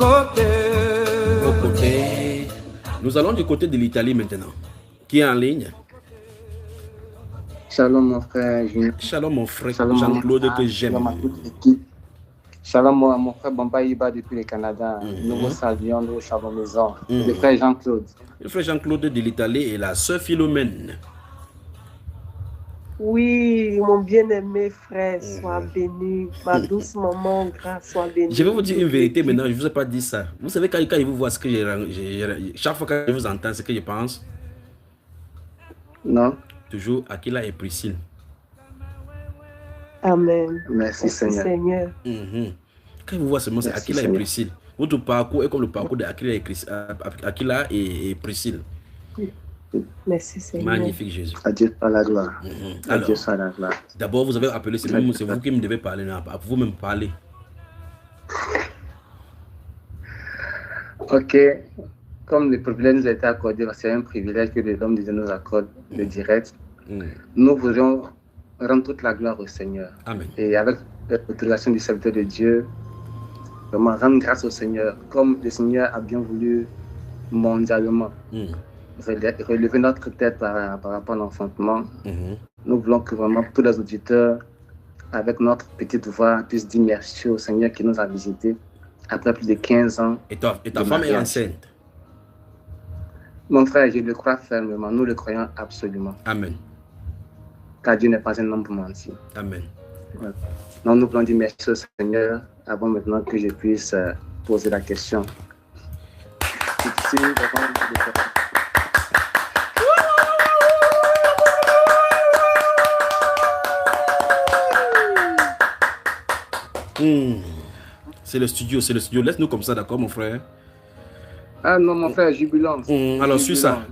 Au côté. Nous allons du côté de l'Italie maintenant. Qui est en ligne? Shalom mon frère. Shalom mon frère Jean-Claude que j'aime. Shalom à toute l'équipe. Shalom mon frère Bambaïba depuis le Canada. Nous vous saluons, nous shalom maison. Le frère Jean-Claude. Le frère Jean-Claude de l'Italie et la sœur Philomène. Oui, mon bien-aimé frère, sois béni. Ma douce maman, grâce, sois béni. Je vais vous dire une vérité maintenant, je ne vous ai pas dit ça. Vous savez, quand je vous vois, ce que chaque fois que je vous entends, ce que je pense. Non. Toujours Aquila et Priscille. Amen. Merci Seigneur. Quand je vous vois seulement, c'est Aquila et Priscille. Votre parcours est comme le parcours d'Aquila et Priscille. Merci Seigneur. Magnifique Jésus. Adieu à la gloire. Adieu à la gloire. D'abord, vous avez appelé, c'est vous qui me devez parler, vous me parler. Ok. Comme le privilège nous a été accordé, c'est un privilège que l'homme de Dieu nous accorde de direct. Nous voudrions rendre toute la gloire au Seigneur. Amen. Et avec l'autorisation du serviteur de Dieu, vraiment rendre grâce au Seigneur, comme le Seigneur a bien voulu mondialement. Relever notre tête par rapport à l'enfantement. Nous voulons que vraiment tous les auditeurs, avec notre petite voix, puissent dire merci au Seigneur qui nous a visités après plus de 15 ans. Et ta femme est enceinte? Mon frère, je le crois fermement. Nous le croyons absolument. Amen. Car Dieu n'est pas un homme pour mentir. Amen. Donc nous voulons dire merci au Seigneur avant maintenant que je puisse poser la question. C'est le studio. Laisse-nous comme ça, d'accord, mon frère? Ah non, mon frère, jubilant. Alors, suis ça.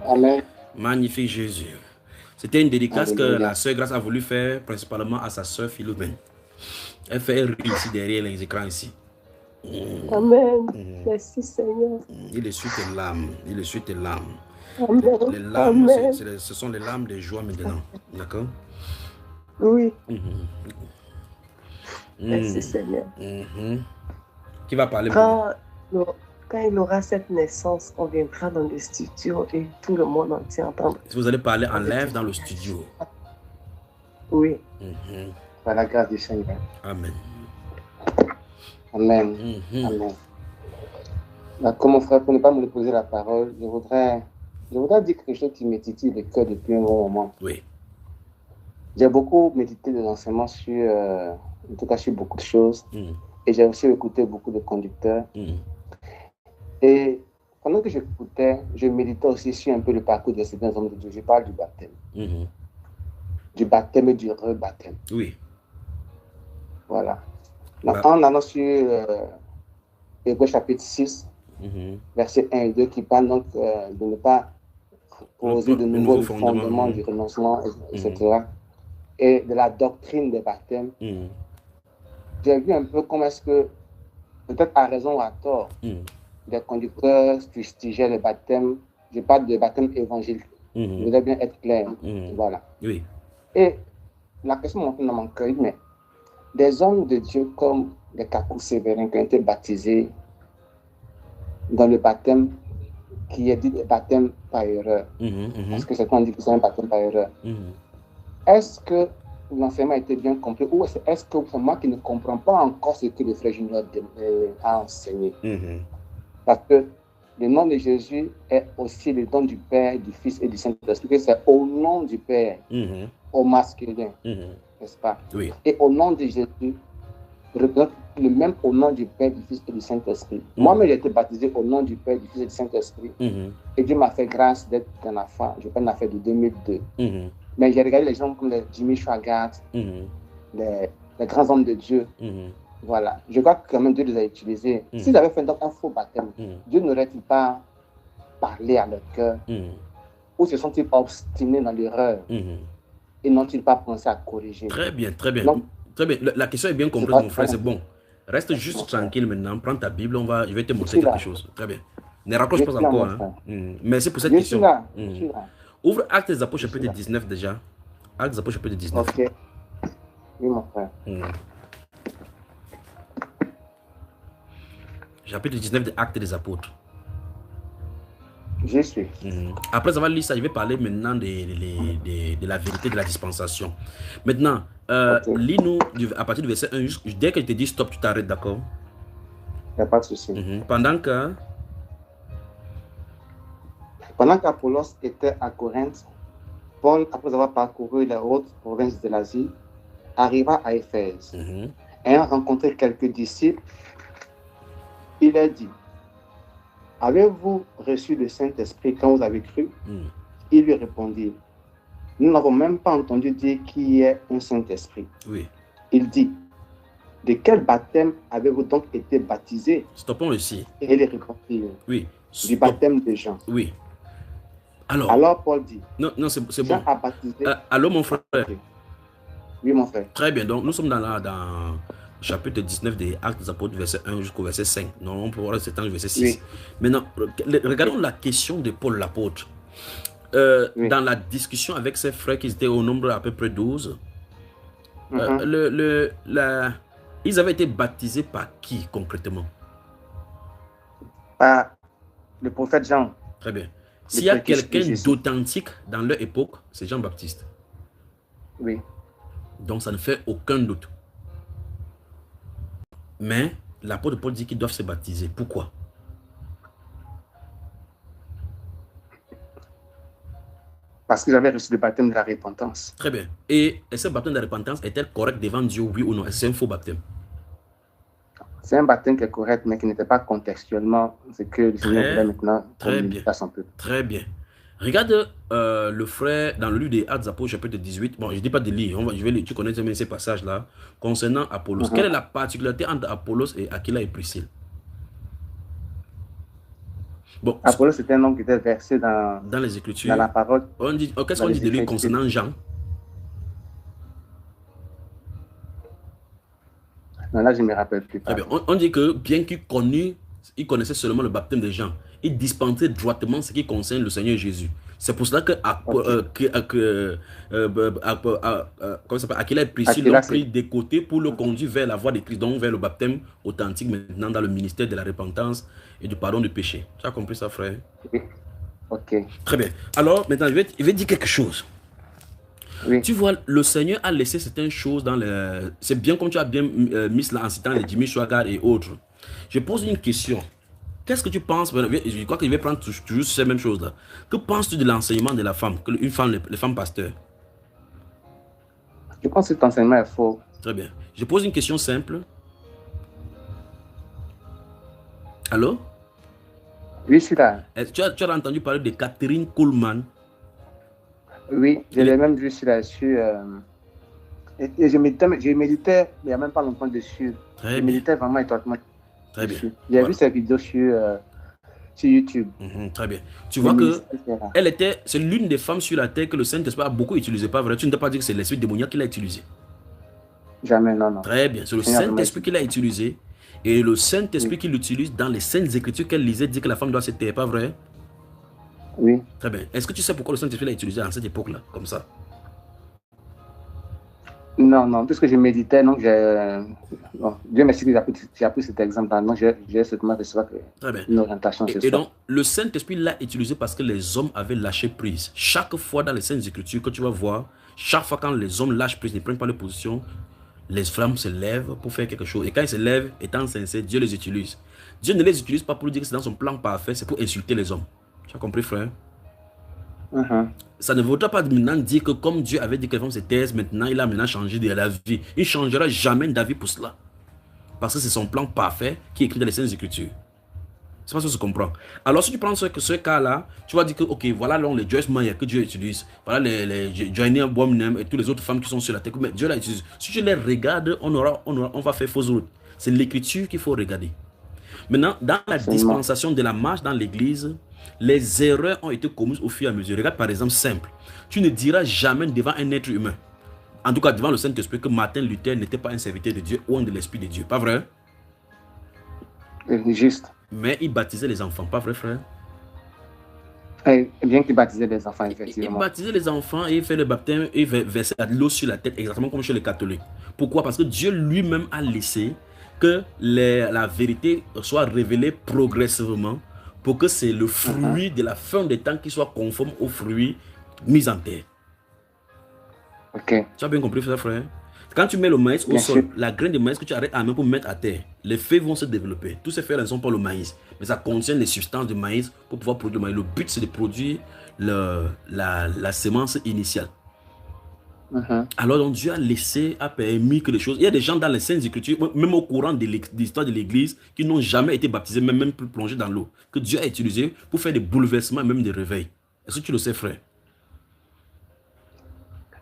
Amen. Magnifique Jésus. C'était une dédicace que la sœur Grâce a voulu faire principalement à sa sœur Philomène. Elle fait rire ici derrière les écrans ici. Amen. Merci Seigneur. Il essuie tes larmes. Amen. Les larmes, ce sont les larmes de joie maintenant. D'accord? Oui. Merci Seigneur. Qui va parler? Quand il aura cette naissance, on viendra dans le studio et tout le monde entier entendra. Vous allez parler en live dans le studio. Oui. Par la grâce du Seigneur. Amen. Amen. Amen. Comme mon frère, pour ne pas me poser la parole, je voudrais dire quelque chose qui me titille le cœur depuis un bon moment. Oui. J'ai beaucoup médité de l'enseignement sur, en tout cas sur beaucoup de choses. Et j'ai aussi écouté beaucoup de conducteurs. Et pendant que j'écoutais, je méditais aussi sur un peu le parcours de certains hommes de Dieu. Je parle du baptême. Du baptême et du rebaptême. Oui. Voilà. En allant sur Hébreux chapitre 6, versets 1 et 2, qui parle donc de ne pas poser de nouveaux fondements du renoncement, etc. Et de la doctrine des baptêmes. J'ai vu un peu comment est-ce que, peut-être à raison ou à tort, des conducteurs fustigeaient le baptême Je parle de baptême évangélique. Je voudrais bien être clair. Voilà. Oui. Et la question monte dans mon cœur, mais des hommes de Dieu comme les Kakou Sévérin qui ont été baptisés dans le baptême qui est dit baptême par erreur, parce que certains disent que c'est un baptême par erreur. Est-ce que l'enseignement a été bien compris ou est-ce que c'est moi qui ne comprends pas encore ce que le frère Junior a enseigné? Parce que le nom de Jésus est aussi le nom du Père, du Fils et du Saint-Esprit. C'est au nom du Père, au masculin, n'est-ce pas? Oui. Et au nom de Jésus, représente le même au nom du Père, du Fils et du Saint-Esprit. Moi-même, j'ai été baptisé au nom du Père, du Fils et du Saint-Esprit. Et Dieu m'a fait grâce d'être dans la foi. Je fais une affaire de 2002. Mais j'ai regardé les gens comme les Jimmy Swaggart, les grands hommes de Dieu. Voilà. Je crois que quand même Dieu les a utilisés. S'ils avaient fait donc un faux baptême, Dieu n'aurait-il pas parlé à leur cœur? Ou se sont-ils obstinés dans l'erreur? Et n'ont-ils pas pensé à corriger? Très bien, très bien. Donc, très bien. La question est bien comprise, mon frère, c'est bon. Reste juste tranquille maintenant. Prends ta Bible, je vais te montrer quelque chose. Très bien. Ne raccroche pas encore. Merci pour cette question. Je suis là. Ouvre Actes des Apôtres chapitre 19 déjà. Actes des Apôtres chapitre 19. Ok. Oui, mon frère. Chapitre 19 des Actes des Apôtres. Je suis. Après avoir lu ça, je vais parler maintenant de la vérité de la dispensation. Maintenant, lis-nous à partir du verset 1. Dès que je te dis stop, tu t'arrêtes, d'accord? Il n'y a pas de souci. Pendant qu'Apollos était à Corinthe, Paul, après avoir parcouru les hautes provinces de l'Asie, arriva à Éphèse. Ayant rencontré quelques disciples, il a dit: avez-vous reçu le Saint-Esprit quand vous avez cru? Il lui répondit: nous n'avons même pas entendu dire qu'il y ait un Saint-Esprit. Oui. Il dit: de quel baptême avez-vous donc été baptisé? Stoppons ici. Et il répondit: oui. Du baptême de Jean. Oui. Alors Paul dit: non, c'est bon. Jean a baptisé. Allô, mon frère. Okay. Oui, mon frère. Très bien. Donc, nous sommes dans chapitre 19 des Actes des Apôtres, verset 1 jusqu'au verset 5. Non, on peut voir le verset 6. Oui. Maintenant, regardons la question de Paul l'apôtre. Dans la discussion avec ses frères qui étaient au nombre à peu près 12, ils avaient été baptisés par qui concrètement? Par le prophète Jean. Très bien. S'il y a quelqu'un d'authentique dans leur époque, c'est Jean-Baptiste. Oui. Donc ça ne fait aucun doute. Mais l'apôtre Paul dit qu'ils doivent se baptiser. Pourquoi? Parce qu'ils avaient reçu le baptême de la repentance. Très bien. Et ce baptême de la repentance est-elle correct devant Dieu, oui ou non? C'est un faux baptême? C'est un baptême qui est correct, mais qui n'était pas contextuellement ce que le Seigneur voulait maintenant. Très bien. Très bien. Regarde le frère dans le livre des Actes des Apôtres, chapitre 18. Bon, je ne dis pas de lire, tu connais même ces passages-là. Concernant Apollos. Quelle est la particularité entre Apollos et Aquila et Priscille? Bon, Apollos, c'était un homme qui était versé dans les Écritures. Dans la parole. Qu'est-ce qu'on dit de lui concernant Jean? Non, là, je ne me rappelle plus. Très bien. On dit que bien qu'il connaissait seulement le baptême de Jean, il dispensait droitement ce qui concerne le Seigneur Jésus. C'est pour cela que Aquila et Priscille l'ont pris des côtés pour le conduire vers la voie de Christ, donc vers le baptême authentique maintenant dans le ministère de la repentance et du pardon du péché. Tu as compris ça, frère? Oui. Ok. Très bien. Alors, maintenant, je vais dire quelque chose. Oui. Tu vois, le Seigneur a laissé certaines choses dans le... C'est bien comme tu as bien mis cela en citant les Jimmy Swaggart et autres. Je pose une question. Qu'est-ce que tu penses? Je crois que je vais prendre toujours ces mêmes choses-là. Que penses-tu de l'enseignement de la femme, les femmes pasteurs? Je pense que cet enseignement est faux. Très bien. Je pose une question simple. Allô? Oui, je suis là. Tu as entendu parler de Catherine Kuhlman? Oui, je l'ai même vu là-dessus. Et je méditais il n'y a même pas longtemps dessus. Je méditais vraiment étroitement. Très bien. J'ai vu ces vidéos sur YouTube. Très bien. Tu vois que c'est l'une des femmes sur la terre que le Saint-Esprit a beaucoup utilisé, pas vrai? Tu ne t'as pas dit que c'est l'esprit démoniaque qui l'a utilisé? Jamais, non. Très bien. C'est le Saint-Esprit qui l'a utilisé. Et le Saint-Esprit qui l'utilise dans les Saintes Écritures qu'elle lisait dit que la femme doit se taire, pas vrai? Oui. Très bien. Est-ce que tu sais pourquoi le Saint-Esprit l'a utilisé à cette époque-là, comme ça? Non, non, puisque je méditais, donc bon, Dieu merci que j'ai appris cet exemple-là. Donc, j'ai seulement reçu une orientation sur ça. Et donc, le Saint-Esprit l'a utilisé parce que les hommes avaient lâché prise. Chaque fois dans les Saintes Écritures que tu vas voir, chaque fois quand les hommes lâchent prise, ne prennent pas leur position, les flammes se lèvent pour faire quelque chose. Et quand ils se lèvent, étant sincères, Dieu les utilise. Dieu ne les utilise pas pour dire que c'est dans son plan parfait, c'est pour insulter les hommes. Tu as compris, frère? Ça ne vaudra pas maintenant dire que comme Dieu avait dit que les femmes se taisent, maintenant il a maintenant changé de la vie. Il ne changera jamais d'avis pour cela. Parce que c'est son plan parfait qui est écrit dans les Saintes Écritures. C'est pas ça que je comprends. Alors si tu prends ce cas-là, tu vas dire que ok, voilà les Joyce Meyer que Dieu utilise. Voilà les Johnny Bomnem et toutes les autres femmes qui sont sur la terre. Mais Dieu l'a utilisé. Si tu les regardes, on va faire fausse route. C'est l'écriture qu'il faut regarder. Maintenant, dans la dispensation de la marche dans l'église, les erreurs ont été commises au fur et à mesure. Regarde par exemple simple. Tu ne diras jamais devant un être humain, en tout cas devant le Saint-Esprit, que Martin Luther n'était pas un serviteur de Dieu ou un de l'Esprit de Dieu. Pas vrai? Juste. Mais il baptisait les enfants. Pas vrai, frère? Bien qu'il baptisait les enfants, effectivement. Il baptisait les enfants et il fait le baptême et versait l'eau sur la tête, exactement comme chez les catholiques. Pourquoi? Parce que Dieu lui-même a laissé que la vérité soit révélée progressivement pour que c'est le fruit de la fin des temps qui soit conforme au fruit mis en terre. Ok. Tu as bien compris, frère? Quand tu mets le maïs au sol, la graine de maïs que tu arrêtes à la main pour mettre à terre, les feuilles vont se développer. Tous ces feuilles ne sont pas le maïs, mais ça contient les substances de maïs pour pouvoir produire le maïs. Le but, c'est de produire la semence initiale. Alors donc Dieu a permis que les choses... Il y a des gens dans les Saintes Écritures, même au courant de l'histoire de l'Église, qui n'ont jamais été baptisés, même plus plongés dans l'eau, que Dieu a utilisé pour faire des bouleversements, même des réveils. Est-ce que tu le sais, frère?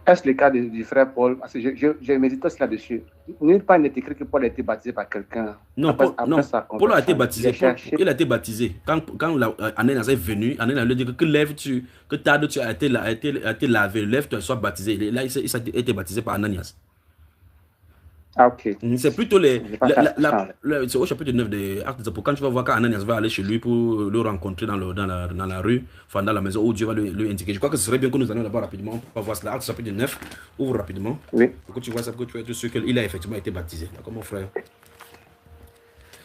Est-ce le cas du frère Paul? Parce que je médite aussi là-dessus. Nulle part n'est écrit que Paul a été baptisé par quelqu'un. Non, Paul a été baptisé. Il a été baptisé. Quand Ananias est venu, Ananias lui a dit que lève-tu, que tarde-tu a été lavé, lève-toi et sois baptisé. Là, il a été baptisé par Ananias. Ah, ok. C'est plutôt c'est au chapitre 9 des Actes des Apôtres. Quand tu vas voir quand Ananias va aller chez lui pour le rencontrer dans la rue, enfin dans la maison où Dieu va lui indiquer. Je crois que ce serait bien que nous allions là-bas rapidement. On va voir cela. Actes chapitre 9, ouvre rapidement. Oui. Pour que tu vois ça, pour que tu aies sûr qu'il a effectivement été baptisé. D'accord, mon frère?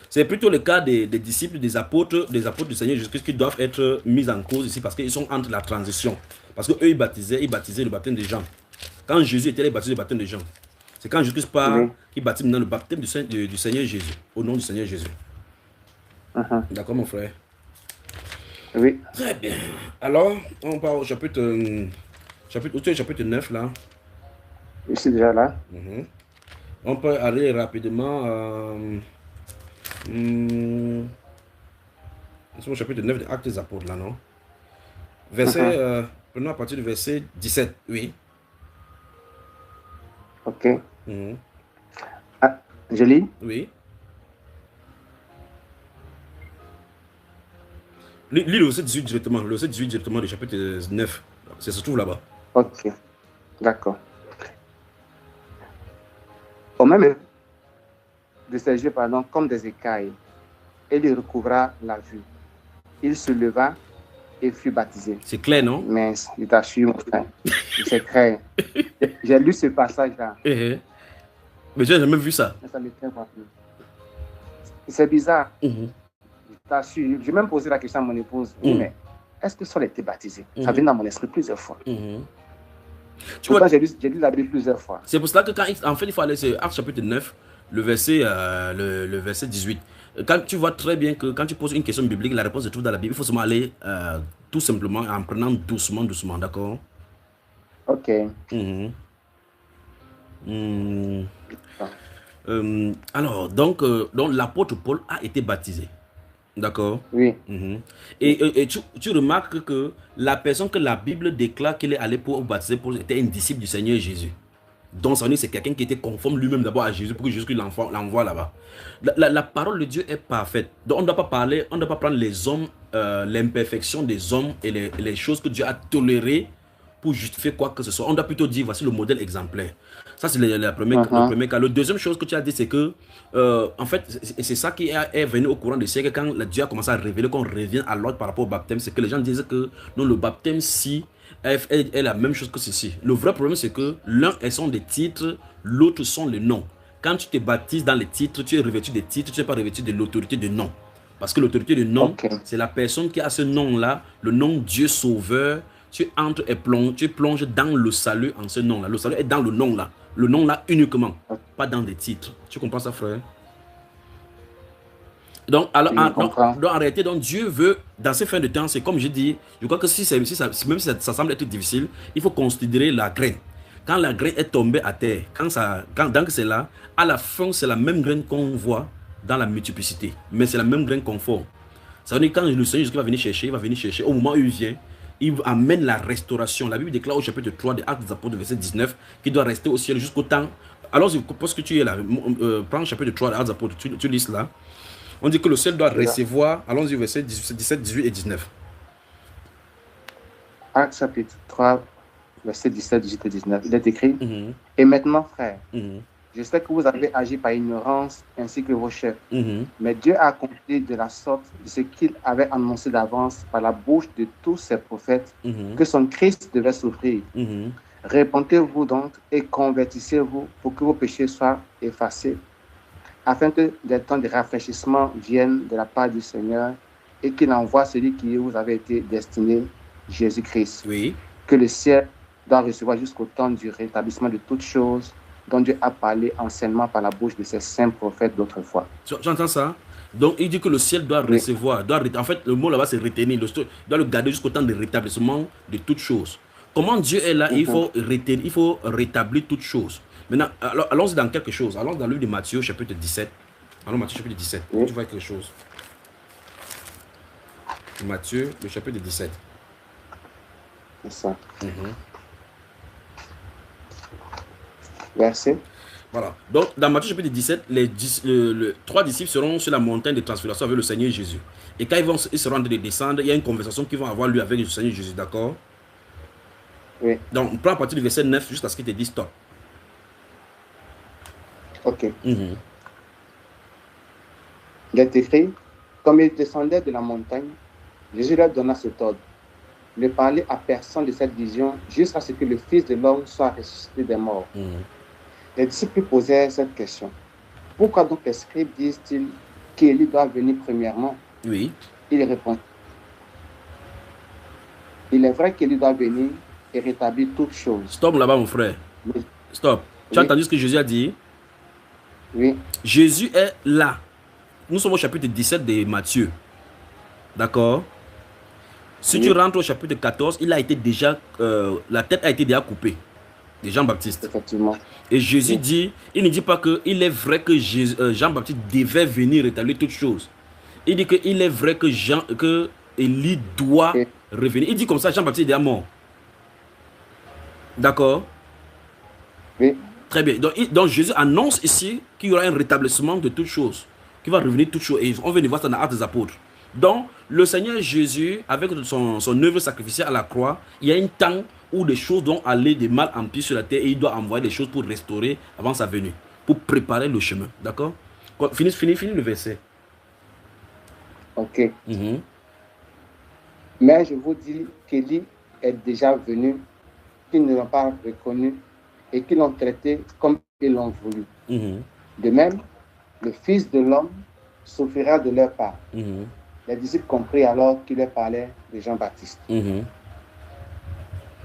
C'est plutôt le cas des disciples, des apôtres du Seigneur Jésus-Christ qui doivent être mis en cause ici parce qu'ils sont entre la transition. Parce qu'eux, ils baptisaient le baptême des gens. Quand Jésus était là, il baptisait le baptême des gens. C'est quand Jésus-Christ part qu'il baptise maintenant le baptême du Seigneur Jésus, au nom du Seigneur Jésus. D'accord, mon frère? Oui. Très bien. Alors, on part au chapitre 9, là. Je suis déjà là. On peut aller rapidement c'est au chapitre 9 des Actes des Apôtres, là, non? Prenons à partir du verset 17, oui. Ok. Ah, je lis? Oui. Lis le verset 18 directement. Le verset 18 directement du chapitre 9. Ça se trouve là-bas. Ok. D'accord. Au même de ses yeux, comme des écailles, et il recouvra la vue. Il se leva et fut baptisé. C'est clair, non? Mais il t'assure, mon frère. C'est clair. J'ai lu ce passage-là. Mais tu n'as jamais vu ça? C'est bizarre. T'assure. J'ai même posé la question à mon épouse. Mais est-ce que Saul a été baptisé? Ça vient dans mon esprit plusieurs fois. Tu vois, j'ai lu la Bible plusieurs fois. C'est pour cela que en fait, il faut aller sur Actes chapitre 9, le verset 18. Quand tu vois très bien que quand tu poses une question biblique, la réponse se trouve dans la Bible, il faut seulement aller tout simplement en prenant doucement, d'accord? Ok. Alors, donc l'apôtre Paul a été baptisé. D'accord? Oui. Et tu remarques que la personne que la Bible déclare qu'il est allé pour baptiser Paul était un disciple du Seigneur Jésus. Donc, ça veut dire que c'est quelqu'un qui était conforme lui-même d'abord à Jésus pour que Jésus l'envoie là-bas. La parole de Dieu est parfaite. Donc, on ne doit pas prendre les hommes, l'imperfection des hommes et les choses que Dieu a tolérées pour justifier quoi que ce soit. On doit plutôt dire, voici le modèle exemplaire. Ça, c'est le premier cas. Le deuxième chose que tu as dit, c'est que, en fait, c'est ça qui est venu au courant des siècles quand Dieu a commencé à révéler qu'on revient à l'ordre par rapport au baptême. C'est que les gens disent que non, le baptême, si, est la même chose que ceci. Le vrai problème, c'est que l'un sont des titres, l'autre sont les noms. Quand tu te baptises dans les titres, tu es revêtu des titres, tu n'es pas revêtu de l'autorité de nom. Parce que l'autorité de nom, c'est la personne qui a ce nom-là, le nom Dieu Sauveur. Tu entres et tu plonges dans le salut en ce nom-là. Le salut est dans le nom-là. Le nom-là uniquement, pas dans des titres. Tu comprends ça, frère? Donc, alors, en réalité, donc, Dieu veut, dans ces fins de temps, c'est comme je dis, je crois que même si ça semble être difficile, il faut considérer la graine. Quand la graine est tombée à terre, quand c'est là, à la fin, c'est la même graine qu'on voit dans la multiplicité. Mais c'est la même graine qu'on forme. Ça veut dire que quand le Seigneur va venir chercher, au moment où il vient, il amène la restauration. La Bible déclare au chapitre 3 des Actes des Apôtres, verset 19, qu'il doit rester au ciel jusqu'au temps. Alors, parce que tu es là, prends le chapitre 3 des Actes des Apôtres, tu lis là. On dit que le ciel doit recevoir, allons-y, verset 17, 18 et 19. Actes chapitre 3, verset 17, 18 et 19. Il est écrit, et maintenant, frères, je sais que vous avez agi par ignorance ainsi que vos chefs, mais Dieu a accompli de la sorte de ce qu'il avait annoncé d'avance par la bouche de tous ses prophètes, que son Christ devait souffrir. Répentez-vous donc et convertissez-vous pour que vos péchés soient effacés, afin que des temps de rafraîchissement viennent de la part du Seigneur et qu'il envoie celui qui vous avait été destiné, Jésus-Christ. Oui. Que le ciel doit recevoir jusqu'au temps du rétablissement de toutes choses dont Dieu a parlé anciennement par la bouche de ses saints prophètes d'autrefois. J'entends ça. Donc, il dit que le ciel doit recevoir. En fait, le mot là-bas, c'est retenir. Doit le garder jusqu'au temps de rétablissement de toutes choses. Comment Dieu est là, il faut retenir, il faut rétablir toutes choses. Maintenant, allons-y dans quelque chose. Allons dans le livre de Matthieu, chapitre 17. Allons, Matthieu, chapitre 17. Tu vois quelque chose. Matthieu, le chapitre 17. C'est ça. Verset. Voilà. Donc, dans Matthieu chapitre 17, les 3 disciples seront sur la montagne de transfiguration avec le Seigneur Jésus. Et quand ils seront en train de descendre, il y a une conversation qu'ils vont avoir lui avec le Seigneur Jésus, d'accord? Oui. Donc, on prend à partir du verset 9 jusqu'à ce qu'il te dise stop. Ok. Il est écrit, comme ils descendaient de la montagne, Jésus leur donna cet ordre: ne parlez à personne de cette vision jusqu'à ce que le Fils de l'homme soit ressuscité des morts. Les disciples posaient cette question: pourquoi donc les scribes disent-ils qu'Élie doit venir premièrement? Oui. Il répond: il est vrai qu'Élie doit venir et rétablir toutes choses. Stop là-bas, mon frère. Oui. Stop. Tu as entendu ce que Jésus a dit? Oui. Jésus est là. Nous sommes au chapitre 17 de Matthieu. D'accord? Si tu rentres au chapitre 14, il a été déjà, la tête a été déjà coupée de Jean-Baptiste. Effectivement. Et Jésus dit, il ne dit pas qu'il est vrai que Jean-Baptiste devait venir rétablir toutes choses. Il dit qu'il est vrai que Élie doit revenir. Il dit comme ça, Jean-Baptiste est déjà mort. D'accord? Oui. Très bien. Donc Jésus annonce ici qu'il y aura un rétablissement de toutes choses. Qu'il va revenir toutes choses. Et on vient de voir ça dans Actes des Apôtres. Donc, le Seigneur Jésus, avec son œuvre sacrificielle à la croix, il y a un temps où des choses doivent aller de mal en pis sur la terre et il doit envoyer des choses pour restaurer avant sa venue, pour préparer le chemin. D'accord? Finis le verset. Ok. Mais je vous dis qu'Élie est déjà venu, qu'ils ne l'ont pas reconnu et qu'ils l'ont traité comme ils l'ont voulu. De même, le Fils de l'homme souffrira de leur part. Les disciples comprirent alors qu'il leur parlait de Jean-Baptiste. Je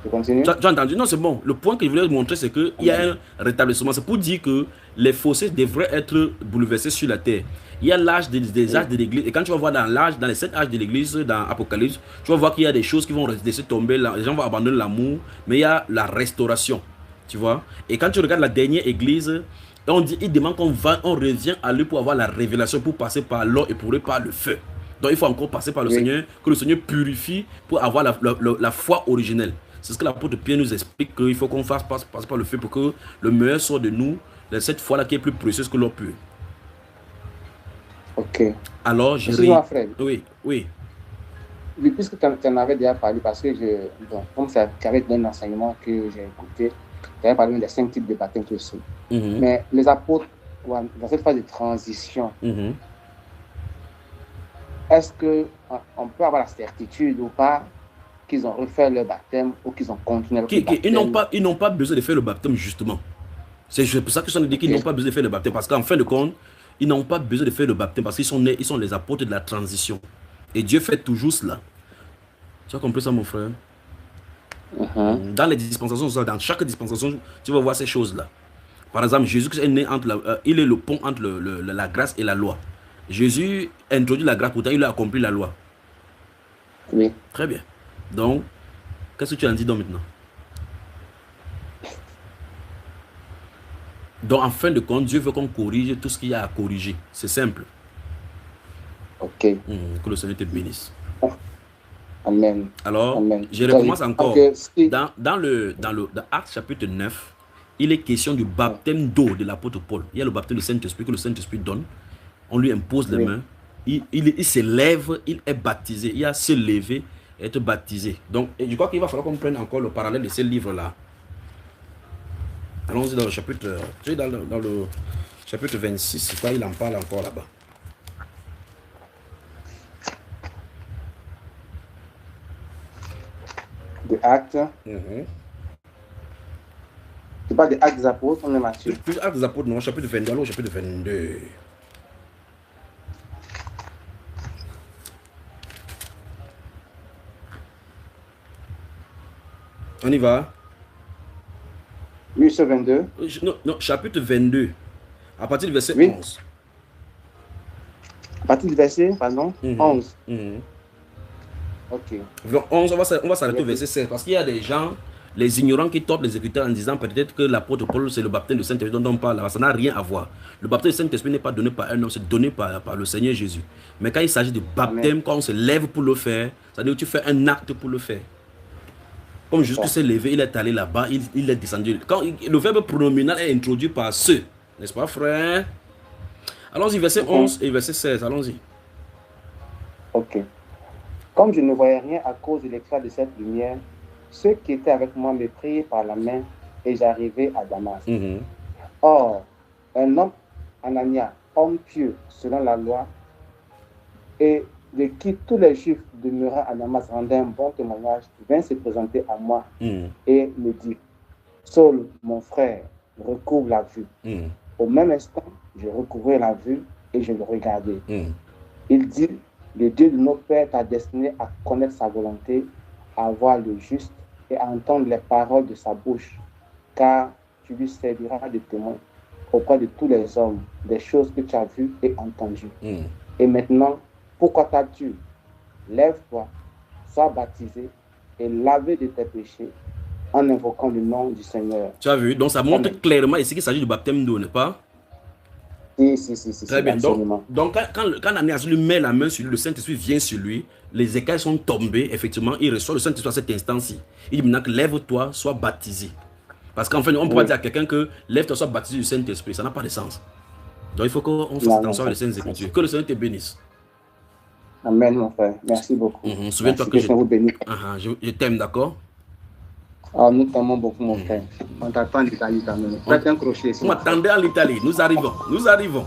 continue? Tu as entendu? Non, c'est bon. Le point que je voulais montrer, c'est qu'il y a un rétablissement. C'est pour dire que les fossés devraient être bouleversés sur la terre. Il y a l'âge des âges de l'Église. Et quand tu vas voir dans les 7 âges de l'Église, dans Apocalypse, tu vas voir qu'il y a des choses qui vont laisser tomber. Les gens vont abandonner l'amour. Mais il y a la restauration. Tu vois? Et quand tu regardes la dernière Église, on dit, il demande on revient à lui pour avoir la révélation, pour passer par l'eau et pour par le feu. Donc il faut encore passer par le Seigneur, que le Seigneur purifie pour avoir la foi originelle. C'est ce que l'apôtre Pierre nous explique, qu'il faut qu'on fasse passer par le feu pour que le meilleur soit de nous, cette foi-là qui est plus précieuse que l'eau pure. Ok. Alors, Excuse-moi, frère. Oui. Oui, puisque tu en avais déjà parlé, parce que comme ça avait un enseignement que j'ai écouté, tu avais parlé des 5 types de baptême aussi. Mais les apôtres, dans cette phase de transition, est-ce qu'on peut avoir la certitude ou pas qu'ils ont refait le baptême ou qu'ils ont continué le baptême? Ils n'ont pas besoin de faire le baptême, justement. C'est pour ça que je suis en train de dire qu'ils n'ont pas besoin de faire le baptême, parce qu'en fin de compte, ils n'ont pas besoin de faire le baptême, parce qu'ils sont nés, ils sont les apôtres de la transition. Et Dieu fait toujours cela. Tu as compris ça, mon frère? Dans les dispensations, dans chaque dispensation, tu vas voir ces choses-là. Par exemple, Jésus est né il est le pont entre la grâce et la loi. Jésus introduit la grâce, pourtant il a accompli la loi. Oui. Très bien. Donc, qu'est-ce que tu en dis donc maintenant? Donc, en fin de compte, Dieu veut qu'on corrige tout ce qu'il y a à corriger. C'est simple. Ok. Que le Seigneur te bénisse. Amen. Alors, Amen. Je recommence encore. Dans Actes chapitre 9, il est question du baptême d'eau de l'apôtre Paul. Il y a le baptême du Saint-Esprit que le Saint-Esprit donne. On lui impose les mains. Il se lève, il est baptisé. Il a se lever et être baptisé. Donc, je crois qu'il va falloir qu'on prenne encore le parallèle de ces livres-là. Allons-y dans le chapitre, dans le chapitre 26, je crois qu'il en parle encore là-bas. De Actes. Tu parles des Actes des Apôtres, on est Matthieu. Plus Actes des Apôtres, non, chapitre 22, alors chapitre 22. On y va? Oui, c'est 22. Non, chapitre 22. À partir du verset 11. À partir du verset, pardon, 11. Ok. Donc 11, on va s'arrêter au verset 16. Parce qu'il y a des gens, les ignorants, qui tordent les Écritures en disant peut-être que l'apôtre Paul, c'est le baptême du Saint-Esprit dont on parle. Ça n'a rien à voir. Le baptême du Saint-Esprit n'est pas donné par un homme, c'est donné par le Seigneur Jésus. Mais quand il s'agit de baptême, quand on se lève pour le faire, c'est-à-dire que tu fais un acte pour le faire. Comme Jésus s'est levé, il est allé là-bas, il est descendu. Quand le verbe pronominal est introduit par ceux, n'est-ce pas, frère? Allons-y, verset 11 et verset 16, allons-y. Ok. Comme je ne voyais rien à cause de l'éclat de cette lumière, ceux qui étaient avec moi me priaient par la main et j'arrivai à Damas. Or, un homme, Anania, homme pieux selon la loi, et de qui tous les Juifs demeurant à Damas rendaient un bon témoignage, vint se présenter à moi et me dit: Saul, mon frère, recouvre la vue. Au même instant, je recouvrais la vue et je le regardais. Il dit: Le Dieu de nos pères t'a destiné à connaître sa volonté, à voir le juste et à entendre les paroles de sa bouche, car tu lui serviras de témoin auprès de tous les hommes des choses que tu as vues et entendues. Et maintenant, pourquoi t'as-tu? Lève-toi, sois baptisé et lavé de tes péchés en invoquant le nom du Seigneur. Tu as vu? Donc ça montre clairement ici qu'il s'agit du baptême d'eau, n'est-ce pas? Si. Très bien. Donc quand Ananias lui met la main sur lui, le Saint-Esprit vient sur lui, les écailles sont tombées, effectivement, il reçoit le Saint-Esprit à cet instant-ci. Il dit maintenant: lève-toi, sois baptisé. Parce qu'en fait, on ne peut pas dire à quelqu'un que lève-toi, sois baptisé du Saint-Esprit. Ça n'a pas de sens. Donc il faut qu'on fasse attention à les Saintes Écritures. Que le Seigneur te bénisse. Amen, mon frère. Merci beaucoup. Souviens-toi que je t'aime, d'accord? Nous t'aimons beaucoup, mon frère. On t'attend en Italie quand même. Faites un crochet. On m'attendait en Italie. Nous arrivons.